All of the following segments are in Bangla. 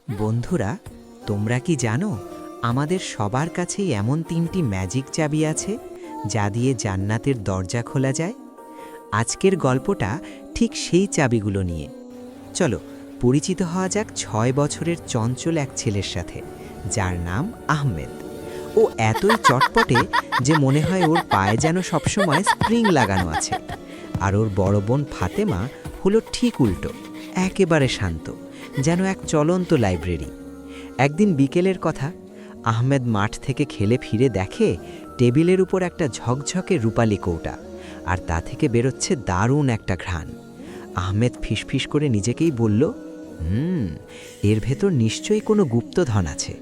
বন্ধুরা, তোমরা কি জানো আমাদের সবার কাছেই এমন ৩টি ম্যাজিক চাবি আছে যা দিয়ে জান্নাতের দরজা খোলা যায়? আজকের গল্পটা ঠিক সেই চাবিগুলো নিয়ে। চলো পরিচিত হওয়া যাক ৬ বছরের চঞ্চল এক ছেলের সাথে, যার নাম আহমেদ। ও এতই চটপটে যে মনে হয় ওর পায়ে যেন সবসময় স্প্রিং লাগানো আছে। আর ওর বড় বোন ফাতেমা হলো ঠিক উল্টো, একেবারে শান্ত, যেন এক চলন্ত লাইব্রেরি। একদিন বিকেলের কথা, আহমেদ মাঠ থেকে খেলে ফিরে দেখে টেবিলের উপর একটা ঝকঝকে রূপালি কৌটা, আর তা থেকে বেরোচ্ছে দারুণ একটা ঘ্রাণ। আহমেদ ফিসফিস করে নিজেকেই বলল, এর ভেতর নিশ্চয়ই কোনো গুপ্তধন আছে।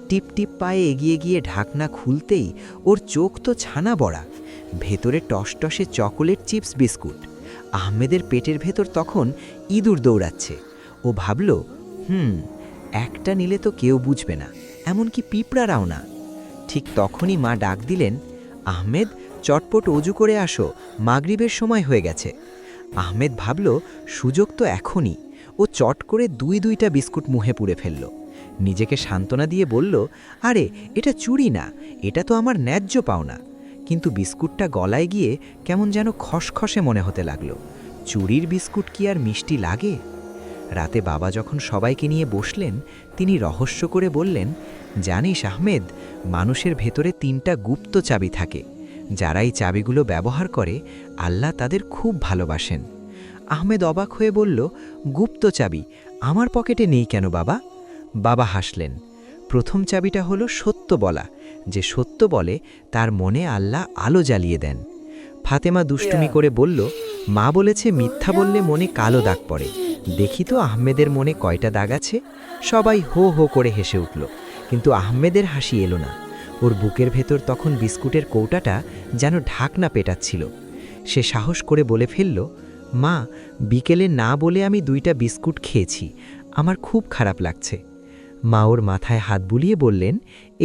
টিপ টিপ পায়ে এগিয়ে গিয়ে ঢাকনা খুলতেই ওর চোখ তো ছানা বড়া, ভেতরে টসটসে চকোলেট চিপস বিস্কুট। আহমেদের পেটের ভেতর তখন ইঁদুর দৌড়াচ্ছে। ও ভাবল, একটা নিলে তো কেউ বুঝবে না, এমনকি পিঁপড়ারাও না। ঠিক তখনই মা ডাক দিলেন, আহমেদ, চটপট অজু করে আসো, মাগরিবের সময় হয়ে গেছে। আহমেদ ভাবল, সুযোগ তো এখনই। ও চট করে দুইটা বিস্কুট মুখে পুরে ফেলল। নিজেকে সান্ত্বনা দিয়ে বলল, আরে এটা চুরি না, এটা তো আমার ন্যায্য পাওনা। কিন্তু বিস্কুটটা গলায় গিয়ে কেমন যেন খসখসে মনে হতে লাগলো। চুরির বিস্কুট কি আর মিষ্টি লাগে? রাতে বাবা যখন সবাইকে নিয়ে বসলেন, তিনি রহস্য করে বললেন, জানিস আহমেদ, মানুষের ভেতরে ৩টা গুপ্ত চাবি থাকে। যারা এই চাবিগুলো ব্যবহার করে, আল্লাহ তাদের খুব ভালোবাসেন। আহমেদ অবাক হয়ে বলল, গুপ্ত চাবি আমার পকেটে নেই কেন বাবা? বাবা হাসলেন। প্রথম চাবিটা হলো সত্য বলা। যে সত্য বলে তার মনে আল্লাহ আলো জ্বালিয়ে দেন। ফাতেমা দুষ্টুমি করে বলল, মা বলেছে মিথ্যা বললে মনে কালো দাগ পড়ে। দেখি তো আহমেদের মনে কয়টা দাগ আছে। সবাই হো হো করে হেসে উঠল, কিন্তু আহমেদের হাসি এলো না। ওর বুকের ভেতর তখন বিস্কুটের কৌটাটা যেন ঢাকনা পেটাচ্ছিল। সে সাহস করে বলে ফেলল, মা, বিকেলে না বলে আমি 2টা বিস্কুট খেয়েছি, আমার খুব খারাপ লাগছে। মা ওর মাথায় হাত বুলিয়ে বললেন,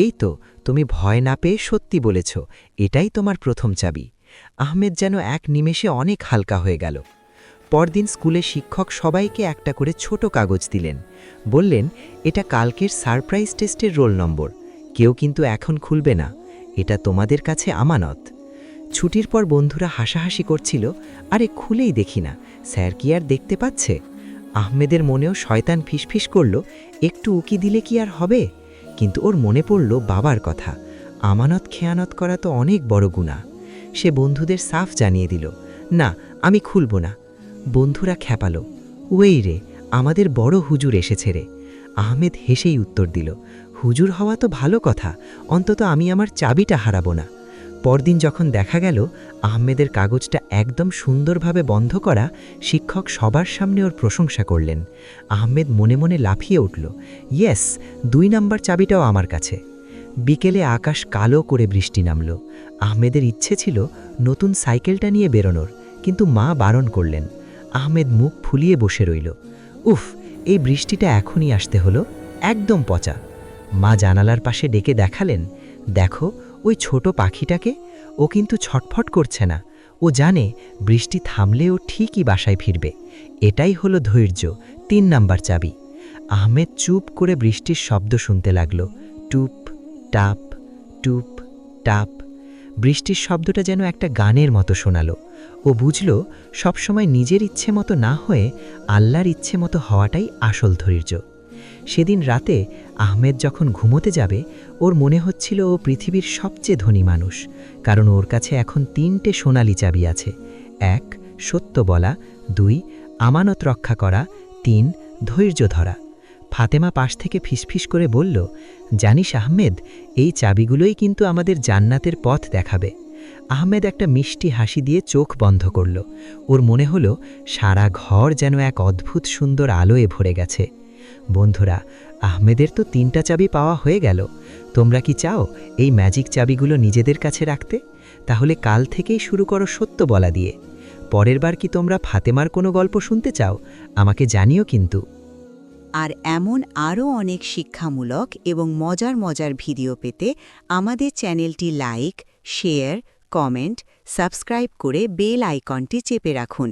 এই তো, তুমি ভয় না পেয়ে সত্যি বলেছ, এটাই তোমার প্রথম চাবি। আহমেদ যেন এক নিমেষে অনেক হালকা হয়ে গেল। পরদিন স্কুলে শিক্ষক সবাইকে একটা করে ছোট কাগজ দিলেন। বললেন, এটা কালকের সারপ্রাইজ টেস্টের রোল নম্বর। কেউ কিন্তু এখন খুলবে না, এটা তোমাদের কাছে আমানত। ছুটির পর বন্ধুরা হাসাহাসি করছিল, আরে খুলেই দেখি না, স্যার কি আর দেখতে পাচ্ছে? আহমেদের মনেও শয়তান ফিসফিস করল, একটু উকি দিলে কি আর হবে? কিন্তু ওর মনে পড়ল বাবার কথা, আমানত খেয়ানত করা তো অনেক বড় গুনাহ। সে বন্ধুদের সাফ জানিয়ে দিল, না, আমি খুলব না। বন্ধুরা খেপালো, ওই রে, আমাদের বড় হুজুর এসেছে রে। আহমেদ হেসেই উত্তর দিল, হুজুর হওয়া তো ভালো কথা, অন্তত আমি আমার চাবিটা হারাবো না। পরদিন যখন দেখা গেল আহমেদের কাগজটা একদম সুন্দরভাবে বন্ধ করা, শিক্ষক সবার সামনে ওর প্রশংসা করলেন। আহমেদ মনে মনে লাফিয়ে উঠল, ইয়েস, 2 নাম্বার চাবিটাও আমার কাছে। বিকেলে আকাশ কালো করে বৃষ্টি নামল। আহমেদের ইচ্ছে ছিল নতুন সাইকেলটা নিয়ে বেরোনোর, কিন্তু মা বারণ করলেন। আহমেদ মুখ ফুলিয়ে বসে রইল। উফ, এই বৃষ্টিটা এখনই আসতে হলো, একদম পচা। মা জানালার পাশে ডেকে দেখালেন, দেখো ওই ছোট পাখিটাকে, ও কিন্তু ছটফট করছে না। ও জানে বৃষ্টি থামলে ও ঠিকই বাসায় ফিরবে। এটাই হলো ধৈর্য, 3 নাম্বার চাবি। আহমেদ চুপ করে বৃষ্টির শব্দ শুনতে লাগল, টুপ টাপ, টুপ টাপ। বৃষ্টির শব্দটা যেন একটা গানের মতো শোনালো। ও বুঝল, সবসময় নিজের ইচ্ছে মতো না হয়ে আল্লাহর ইচ্ছে মতো হওয়াটাই আসল ধৈর্য। সেদিন রাতে আহমেদ যখন ঘুমোতে যাবে, ওর মনে হচ্ছিল ও পৃথিবীর সবচেয়ে ধনী মানুষ, কারণ ওর কাছে এখন 3টে সোনালি চাবি আছে। 1, সত্য বলা, 2, আমানত রক্ষা করা, 3, ধৈর্য ধরা। ফাতেমা পাশ থেকে ফিসফিস করে বলল, জানিস আহমেদ, এই চাবিগুলোই কিন্তু আমাদের জান্নাতের পথ দেখাবে। আহমেদ একটা মিষ্টি হাসি দিয়ে চোখ বন্ধ করল। ওর মনে হলো সারা ঘর যেন এক অদ্ভুত সুন্দর আলোয় ভরে গেছে। বন্ধুরা, আহমেদের তো 3টা চাবি পাওয়া হয়ে গেল। তোমরা কি চাও এই ম্যাজিক চাবিগুলো নিজেদের কাছে রাখতে? তাহলে কাল থেকেই শুরু করো সত্য বলা দিয়ে। পরের বার কি তোমরা ফাতেমার কোনো গল্প শুনতে চাও? আমাকে জানিও কিন্তু। আর এমন আরও অনেক শিক্ষামূলক এবং মজার মজার ভিডিও পেতে আমাদের চ্যানেলটি লাইক, শেয়ার, কমেন্ট, সাবস্ক্রাইব করে বেল আইকনটি চেপে রাখুন।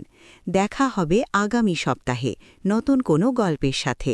দেখা হবে আগামী সপ্তাহে নতুন কোনো গল্পের সাথে।